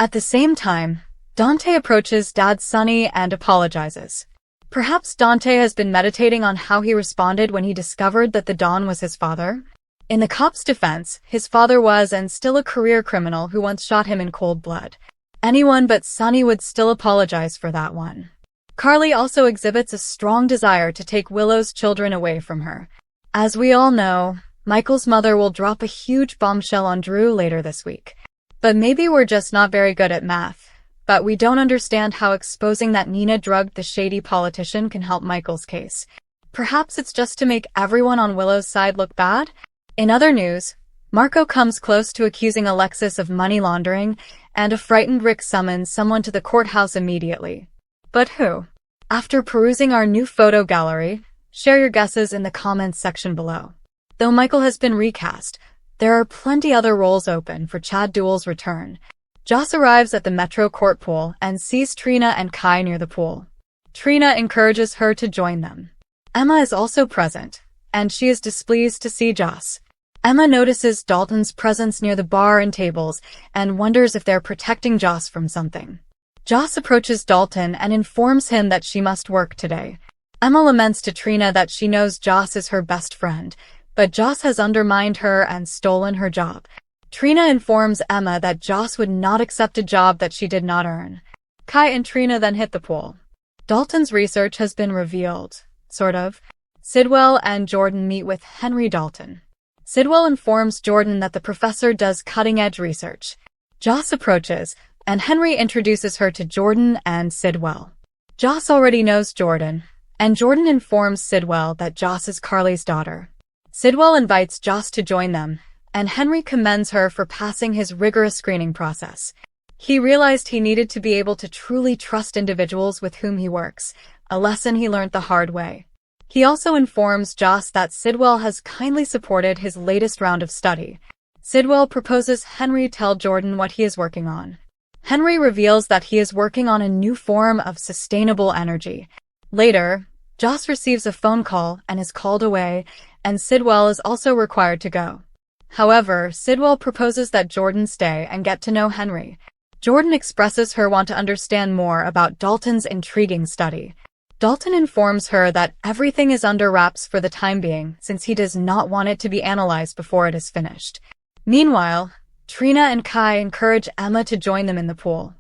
At the same time, Dante approaches Dad Sonny and apologizes. Perhaps Dante has been meditating on how he responded when he discovered that the Don was his father. In the cop's defense, his father was and still a career criminal who once shot him in cold blood. Anyone but Sonny would still apologize for that one. Carly also exhibits a strong desire to take Willow's children away from her. As we all know, Michael's mother will drop a huge bombshell on Drew later this week. But maybe we're just not very good at math. But we don't understand how exposing that Nina drugged the shady politician can help Michael's case. Perhaps it's just to make everyone on Willow's side look bad? In other news, Marco comes close to accusing Alexis of money laundering, and a frightened Rick summons someone to the courthouse immediately. But who? After perusing our new photo gallery, share your guesses in the comments section below. Though Michael has been recast, there are plenty other roles open for Chad Duell's return. Joss arrives at the Metro Court pool and sees Trina and Kai near the pool. Trina encourages her to join them. Emma is also present, and she is displeased to see Joss. Emma notices Dalton's presence near the bar and tables and wonders if they're protecting Joss from something. Joss approaches Dalton and informs him that she must work today. Emma laments to Trina that she knows Joss is her best friend, but Joss has undermined her and stolen her job. Trina informs Emma that Joss would not accept a job that she did not earn. Kai and Trina then hit the pool. Dalton's research has been revealed, sort of. Sidwell and Jordan meet with Henry Dalton. Sidwell informs Jordan that the professor does cutting-edge research. Joss approaches, and Henry introduces her to Jordan and Sidwell. Joss already knows Jordan, and Jordan informs Sidwell that Joss is Carly's daughter. Sidwell invites Joss to join them, and Henry commends her for passing his rigorous screening process. He realized he needed to be able to truly trust individuals with whom he works, a lesson he learned the hard way. He also informs Joss that Sidwell has kindly supported his latest round of study. Sidwell proposes Henry tell Jordan what he is working on. Henry reveals that he is working on a new form of sustainable energy. Later, Joss receives a phone call and is called away, and Sidwell is also required to go. However, Sidwell proposes that Jordan stay and get to know Henry. Jordan expresses her want to understand more about Dalton's intriguing study. Dalton informs her that everything is under wraps for the time being since he does not want it to be analyzed before it is finished. Meanwhile, Trina and Kai encourage Emma to join them in the pool.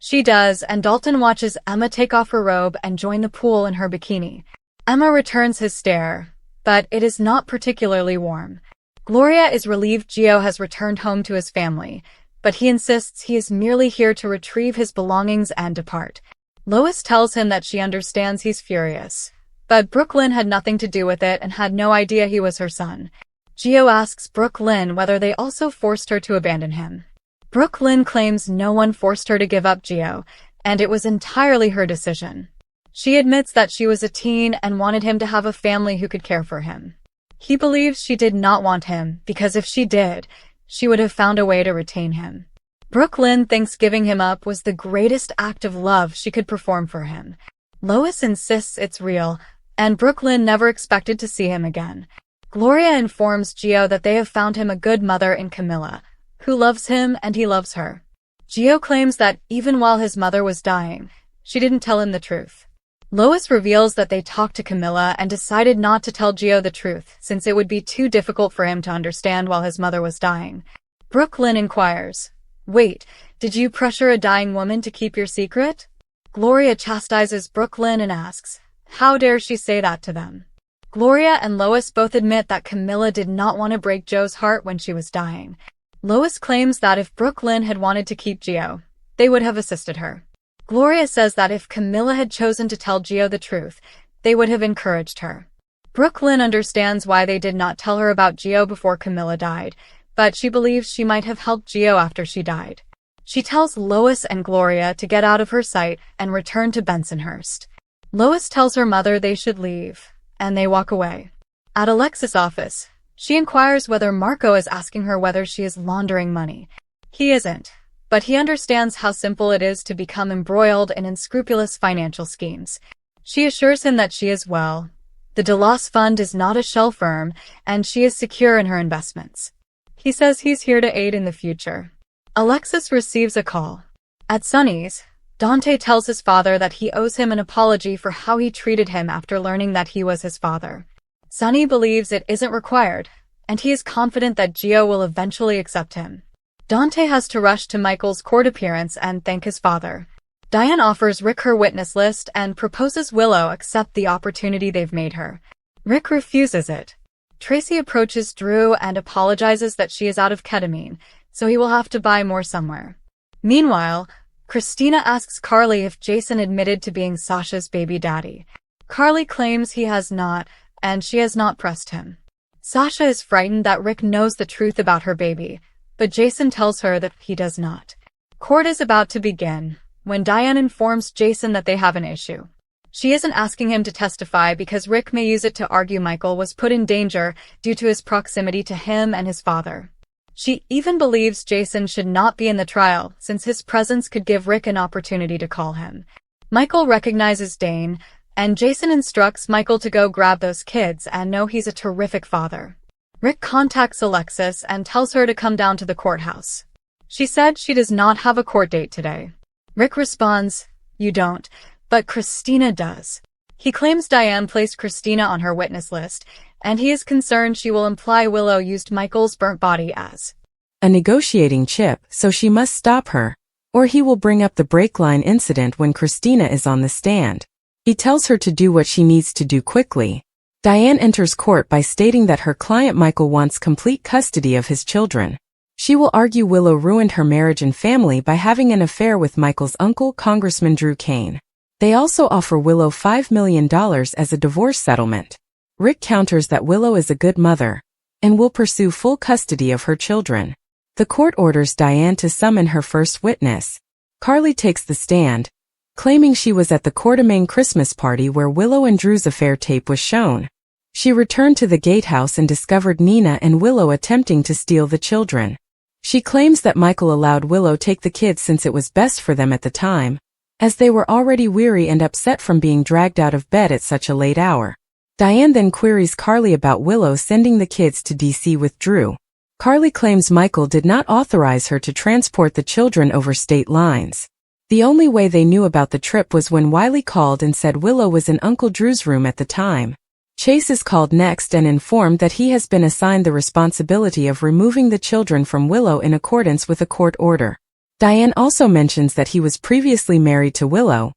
She does, and Dalton watches Emma take off her robe and join the pool in her bikini. Emma returns his stare, but it is not particularly warm. Gloria is relieved Gio has returned home to his family, but he insists he is merely here to retrieve his belongings and depart. Lois tells him that she understands he's furious, but Brooklyn had nothing to do with it and had no idea he was her son. Gio asks Brooklyn whether they also forced her to abandon him. Brooklyn claims no one forced her to give up Gio, and it was entirely her decision. She admits that she was a teen and wanted him to have a family who could care for him. He believes she did not want him because if she did, she would have found a way to retain him. Brooklyn thinks giving him up was the greatest act of love she could perform for him. Lois insists it's real, and Brooklyn never expected to see him again. Gloria informs Gio that they have found him a good mother in Camilla, who loves him and he loves her. Gio claims that even while his mother was dying, she didn't tell him the truth. Lois reveals that they talked to Camilla and decided not to tell Gio the truth since it would be too difficult for him to understand while his mother was dying. Brooklyn inquires, "Wait, did you pressure a dying woman to keep your secret?" Gloria chastises Brooklyn and asks, how dare she say that to them? Gloria and Lois both admit that Camilla did not want to break Joe's heart when she was dying. Lois claims that if Brooklyn had wanted to keep Gio, they would have assisted her. Gloria says that if Camilla had chosen to tell Gio the truth, they would have encouraged her. Brooklyn understands why they did not tell her about Gio before Camilla died, but she believes she might have helped Gio after she died. She tells Lois and Gloria to get out of her sight and return to Bensonhurst. Lois tells her mother they should leave, and they walk away. At Alexis' office, she inquires whether Marco is asking her whether she is laundering money. He isn't, but he understands how simple it is to become embroiled in unscrupulous financial schemes. She assures him that she is well. The DeLoss Fund is not a shell firm, and she is secure in her investments. He says he's here to aid in the future. Alexis receives a call. At Sonny's, Dante tells his father that he owes him an apology for how he treated him after learning that he was his father. Sonny believes it isn't required, and he is confident that Gio will eventually accept him. Dante has to rush to Michael's court appearance and thank his father. Diane offers Rick her witness list and proposes Willow accept the opportunity they've made her. Rick refuses it. Tracy approaches Drew and apologizes that she is out of ketamine, so he will have to buy more somewhere. Meanwhile, Christina asks Carly if Jason admitted to being Sasha's baby daddy. Carly claims he has not, and she has not pressed him. Sasha is frightened that Rick knows the truth about her baby, but Jason tells her that he does not. Court is about to begin when Diane informs Jason that they have an issue. She isn't asking him to testify because Rick may use it to argue Michael was put in danger due to his proximity to him and his father. She even believes Jason should not be in the trial since his presence could give Rick an opportunity to call him. Michael recognizes Dane, and Jason instructs Michael to go grab those kids and know he's a terrific father. Rick contacts Alexis and tells her to come down to the courthouse. She said she does not have a court date today. Rick responds, "You don't, but Christina does." He claims Diane placed Christina on her witness list, and he is concerned she will imply Willow used Michael's burnt body as a negotiating chip, so she must stop her, or he will bring up the brake line incident when Christina is on the stand. He tells her to do what she needs to do quickly. Diane enters court by stating that her client Michael wants complete custody of his children. She will argue Willow ruined her marriage and family by having an affair with Michael's uncle, Congressman Drew Cain. They also offer Willow $5 million as a divorce settlement. Rick counters that Willow is a good mother and will pursue full custody of her children. The court orders Diane to summon her first witness. Carly takes the stand, claiming she was at the Quartermaine Christmas party where Willow and Drew's affair tape was shown. She returned to the gatehouse and discovered Nina and Willow attempting to steal the children. She claims that Michael allowed Willow take the kids since it was best for them at the time, as they were already weary and upset from being dragged out of bed at such a late hour. Diane then queries Carly about Willow sending the kids to D.C. with Drew. Carly claims Michael did not authorize her to transport the children over state lines. The only way they knew about the trip was when Wiley called and said Willow was in Uncle Drew's room at the time. Chase is called next and informed that he has been assigned the responsibility of removing the children from Willow in accordance with a court order. Diane also mentions that he was previously married to Willow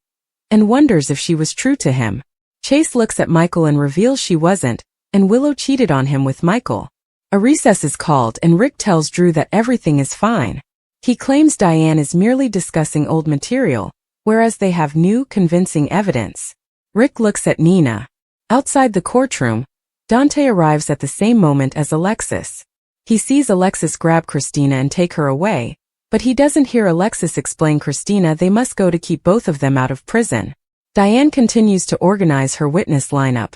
and wonders if she was true to him. Chase looks at Michael and reveals she wasn't, and Willow cheated on him with Michael. A recess is called and Rick tells Drew that everything is fine. He claims Diane is merely discussing old material, whereas they have new, convincing evidence. Rick looks at Nina. Outside the courtroom, Dante arrives at the same moment as Alexis. He sees Alexis grab Christina and take her away, but he doesn't hear Alexis explain Christina they must go to keep both of them out of prison. Diane continues to organize her witness lineup,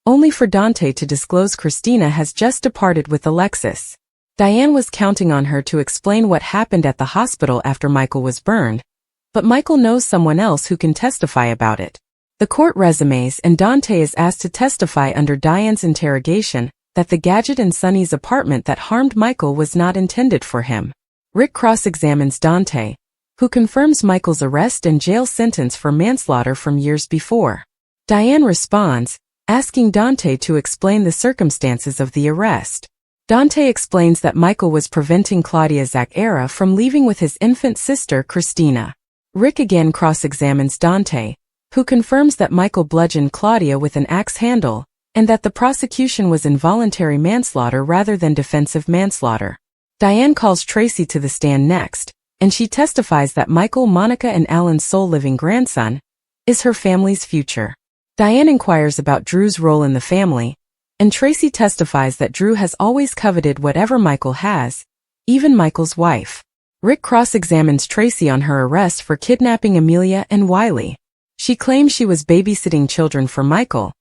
only for Dante to disclose Christina has just departed with Alexis. Diane was counting on her to explain what happened at the hospital after Michael was burned, but Michael knows someone else who can testify about it. The court resumes and Dante is asked to testify under Diane's interrogation that the gadget in Sonny's apartment that harmed Michael was not intended for him. Rick cross-examines Dante, who confirms Michael's arrest and jail sentence for manslaughter from years before. Diane responds, asking Dante to explain the circumstances of the arrest. Dante explains that Michael was preventing Claudia Zacchera from leaving with his infant sister Christina. Rick again cross-examines Dante, who confirms that Michael bludgeoned Claudia with an axe handle, and that the prosecution was involuntary manslaughter rather than defensive manslaughter. Diane calls Tracy to the stand next, and she testifies that Michael, Monica, and Alan's sole living grandson is her family's future. Diane inquires about Drew's role in the family, and Tracy testifies that Drew has always coveted whatever Michael has, even Michael's wife. Rick cross-examines Tracy on her arrest for kidnapping Amelia and Wiley. She claims she was babysitting children for Michael,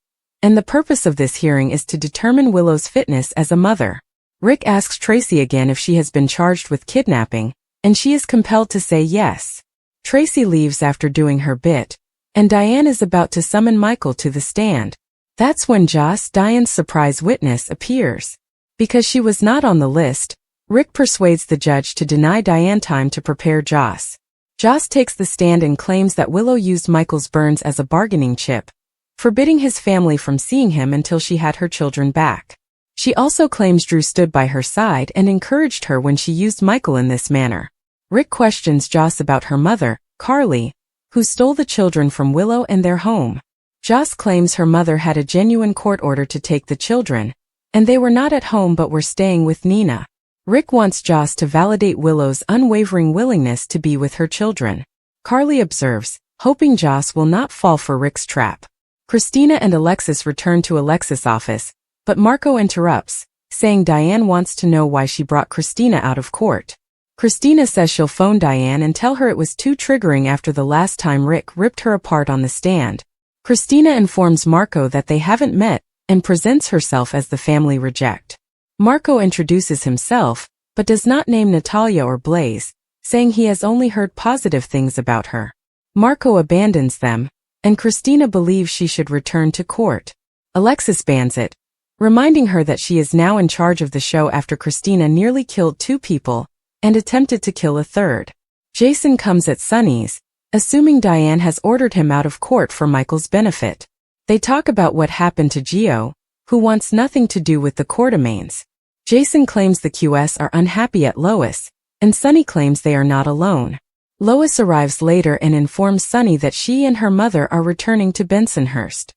and the purpose of this hearing is to determine Willow's fitness as a mother. Rick asks Tracy again if she has been charged with kidnapping, and she is compelled to say yes. Tracy leaves after doing her bit, and Diane is about to summon Michael to the stand. That's when Joss, Diane's surprise witness, appears. Because she was not on the list, Rick persuades the judge to deny Diane time to prepare Joss. Joss takes the stand and claims that Willow used Michael's burns as a bargaining chip, forbidding his family from seeing him until she had her children back. She also claims Drew stood by her side and encouraged her when she used Michael in this manner. Rick questions Joss about her mother, Carly, who stole the children from Willow and their home. Joss claims her mother had a genuine court order to take the children, and they were not at home but were staying with Nina. Rick wants Joss to validate Willow's unwavering willingness to be with her children. Carly observes, hoping Joss will not fall for Rick's trap. Christina and Alexis return to Alexis' office, but Marco interrupts, saying Diane wants to know why she brought Christina out of court. Christina says she'll phone Diane and tell her it was too triggering after the last time Rick ripped her apart on the stand. Christina informs Marco that they haven't met and presents herself as the family reject. Marco introduces himself, but does not name Natalia or Blaze, saying he has only heard positive things about her. Marco abandons them, and Christina believes she should return to court. Alexis bans it, reminding her that she is now in charge of the show after Christina nearly killed 2 people and attempted to kill a third. Jason comes at Sonny's, assuming Diane has ordered him out of court for Michael's benefit. They talk about what happened to Gio, who wants nothing to do with the Quartermaines. Jason claims the QS are unhappy at Lois, and Sonny claims they are not alone. Lois arrives later and informs Sonny that she and her mother are returning to Bensonhurst.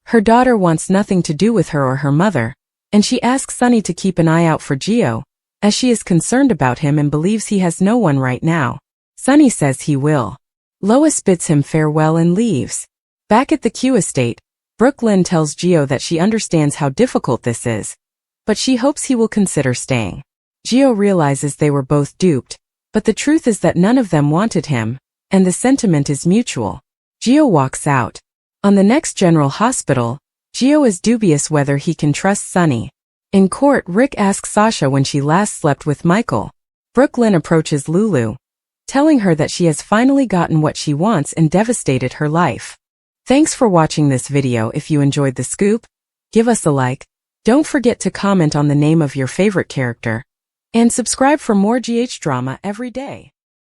Her daughter wants nothing to do with her or her mother, and she asks Sonny to keep an eye out for Gio, as she is concerned about him and believes he has no one right now. Sonny says he will. Lois bids him farewell and leaves. Back at the Q estate, Brooklyn tells Gio that she understands how difficult this is, but she hopes he will consider staying. Gio realizes they were both duped, but the truth is that none of them wanted him, and the sentiment is mutual. Gio walks out. On the next General Hospital, Gio is dubious whether he can trust Sonny. In court, Rick asks Sasha when she last slept with Michael. Brooklyn approaches Lulu, telling her that she has finally gotten what she wants and devastated her life. Thanks for watching this video. If you enjoyed the scoop, give us a like. Don't forget to comment on the name of your favorite character, and subscribe for more GH drama every day.